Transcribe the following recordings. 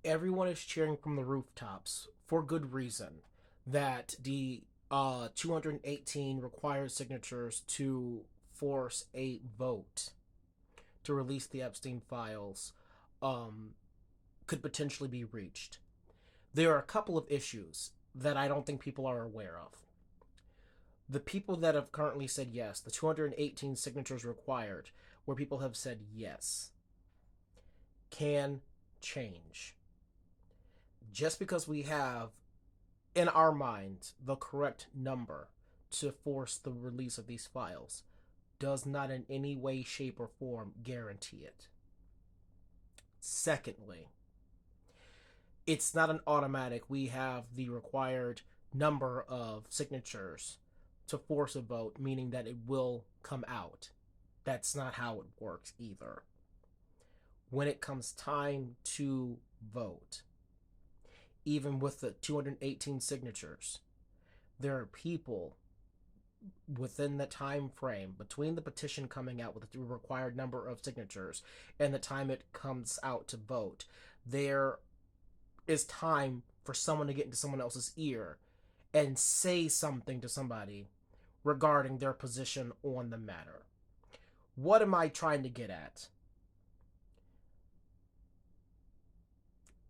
Everyone is cheering from the rooftops for good reason that the 218 required signatures to force a vote to release the Epstein files um, could potentially be reached. There are a couple of issues that I don't think people are aware of. The people that have currently said yes, the 218 signatures required, where people have said yes, can change. Just because we have in our minds the correct number to force the release of these files does not in any way, shape, or form guarantee it. Secondly, it's not an automatic we have the required number of signatures to force a vote, meaning that it will come out. That's not how it works either. When it comes time to vote, even with the 218 signatures, there are people within the time frame between the petition coming out with the required number of signatures and the time it comes out to vote, there is time for someone to get into someone else's ear and say something to somebody regarding their position on the matter. What am I trying to get at?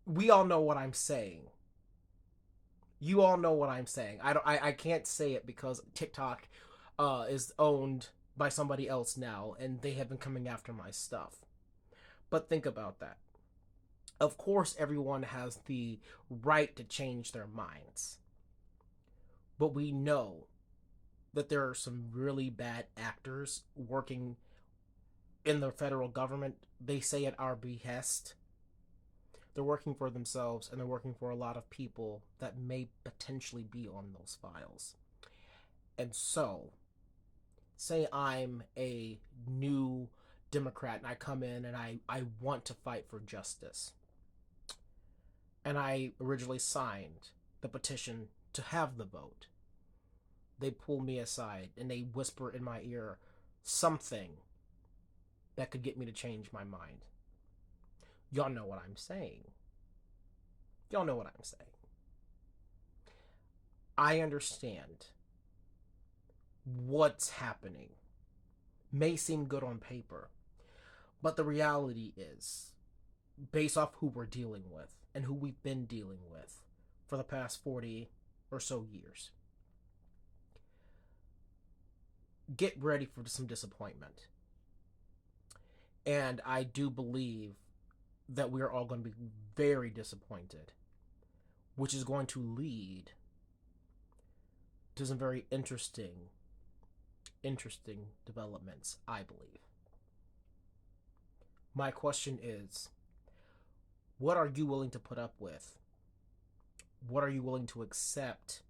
We all know what I'm saying. You all know what I'm saying. I can't say it because TikTok is owned by somebody else now, and they have been coming after my stuff. But think about that. Of course, everyone has the right to change their minds, but we know that there are some really bad actors working in the federal government. They say at our behest. They're working for themselves, and they're working for a lot of people that may potentially be on those files. And so, say I'm a new Democrat and I come in and I want to fight for justice. And I originally signed the petition to have the vote. They pull me aside and they whisper in my ear something that could get me to change my mind. Y'all know what I'm saying. Y'all know what I'm saying. I understand what's happening. May seem good on paper, but the reality is, based off who we're dealing with and who we've been dealing with for the past 40 or so years, get ready for some disappointment. And I do believe that we're all going to be very disappointed, which is going to lead to some very interesting developments, I believe. My question is, what are you willing to put up with? What are you willing to accept?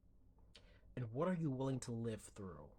And what are you willing to live through?